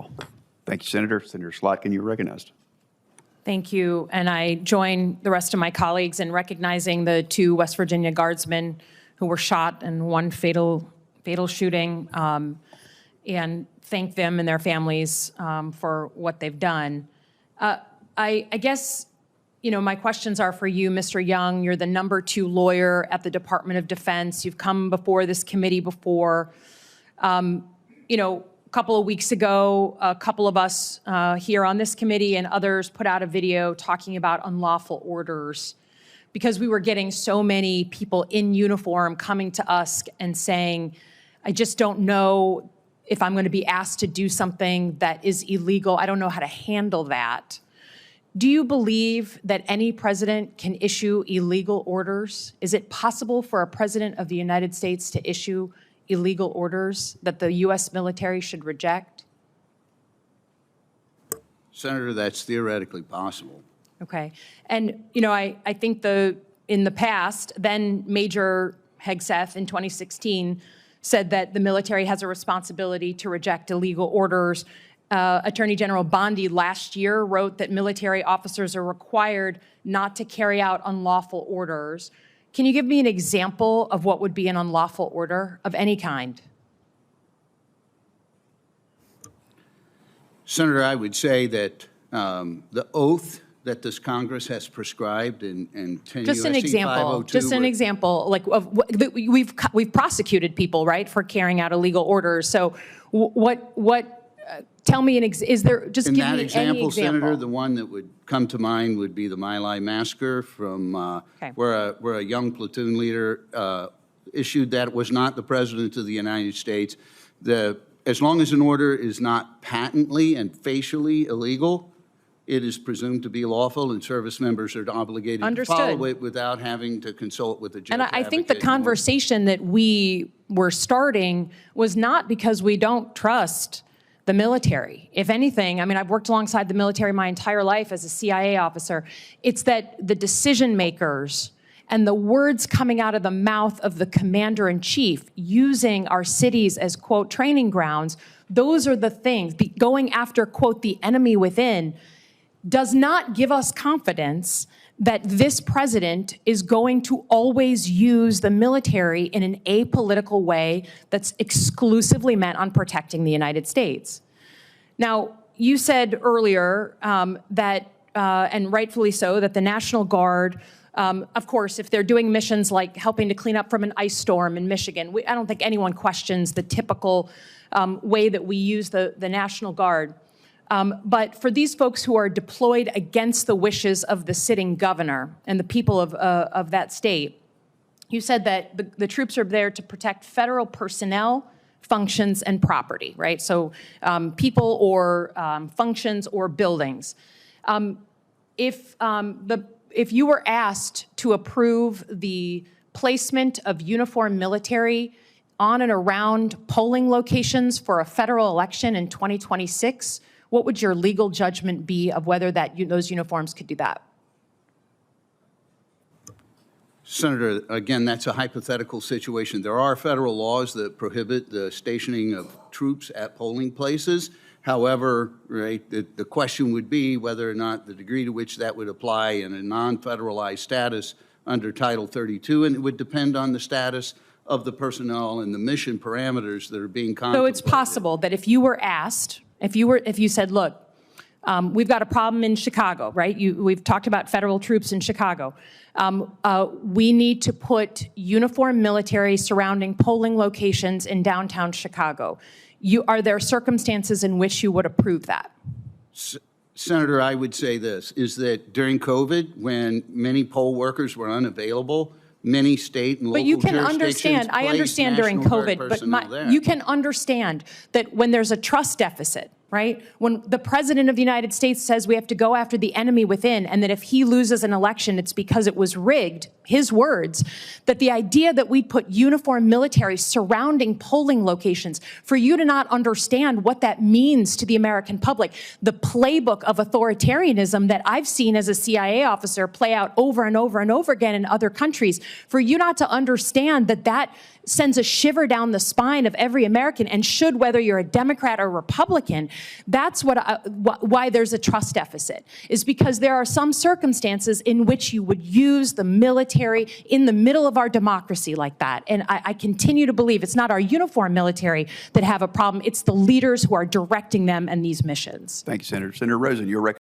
call. Thank you, Senator. Senator Slotkin, you're recognized. Thank you. And I join the rest of my colleagues in recognizing the 2 West Virginia guardsmen who were shot in one fatal shooting, and thank them and their families for what they've done. I guess, you know, my questions are for you, Mr. Young. You're the #2 lawyer at the Department of Defense. You've come before this committee before. You know, a couple of weeks ago, a couple of us here on this committee and others put out a video talking about unlawful orders because we were getting so many people in uniform coming to us and saying, I just don't know if I'm going to be asked to do something that is illegal. I don't know how to handle that. Do you believe that any president can issue illegal orders? Is it possible for a president of the United States to issue illegal orders that the U.S. military should reject? Senator, that's theoretically possible. Okay. And, you know, I think in the past, then Major Hegseth in 2016 said that the military has a responsibility to reject illegal orders. Attorney General Bondi last year wrote that military officers are required not to carry out unlawful orders. Can you give me an example of what would be an unlawful order of any kind? Senator, I would say that the oath that this Congress has prescribed in 10 Just an U.S.C. example. 502 Just an example. Like we've prosecuted people, right, for carrying out illegal orders. So what? Tell me is there? Just in give that me example, any example. Senator, the one that would come to mind would be the My Lai massacre from Okay. where a young platoon leader issued that it was not the President of the United States. As long as an order is not patently and facially illegal, it is presumed to be lawful, and service members are obligated Understood. to follow it without having to consult with the judge. And I think the conversation that we were starting was not because we don't trust the military. If anything, I mean, I've worked alongside the military my entire life as a CIA officer. It's that the decision makers and the words coming out of the mouth of the commander-in-chief using our cities as, quote, training grounds, those are the things. Going after, quote, the enemy within does not give us confidence that this president is going to always use the military in an apolitical way that's exclusively meant on protecting the United States. Now, you said earlier that, and rightfully so, that the National Guard, of course, if they're doing missions like helping to clean up from an ice storm in Michigan, I don't think anyone questions the typical way that we use the National Guard. But for these folks who are deployed against the wishes of the sitting governor and the people of that state, you said that the troops are there to protect federal personnel, functions, and property, right? So people or functions or buildings. If you were asked to approve the placement of uniformed military on and around polling locations for a federal election in 2026, what would your legal judgment be of whether those uniforms could do that? Senator, again, that's a hypothetical situation. There are federal laws that prohibit the stationing of troops at polling places. However, right, the question would be whether or not the degree to which that would apply in a non-federalized status under Title 32, and it would depend on the status of the personnel and the mission parameters that are being contemplated. So it's possible that if you were asked, if you said, look, we've got a problem in Chicago, right? We've talked about federal troops in Chicago. We need to put uniformed military surrounding polling locations in downtown Chicago. Are there circumstances in which you would approve that? Senator, I would say this, is that during COVID, when many poll workers were unavailable, many state and local But you can jurisdictions understand, I understand during National Guard COVID, personnel but you can understand that when there's a trust deficit, right? When the President of the United States says we have to go after the enemy within, and that if he loses an election, it's because it was rigged, his words, that the idea that we put uniformed military surrounding polling locations, for you to not understand what that means to the American public, the playbook of authoritarianism that I've seen as a CIA officer play out over and over and over again in other countries, for you not to understand that that sends a shiver down the spine of every American, and should, whether you're a Democrat or Republican, That's why there's a trust deficit, is because there are some circumstances in which you would use the military in the middle of our democracy like that. And I continue to believe it's not our uniformed military that have a problem, it's the leaders who are directing them and these missions. Thank you, Senator. Senator Rosen, you're recognized.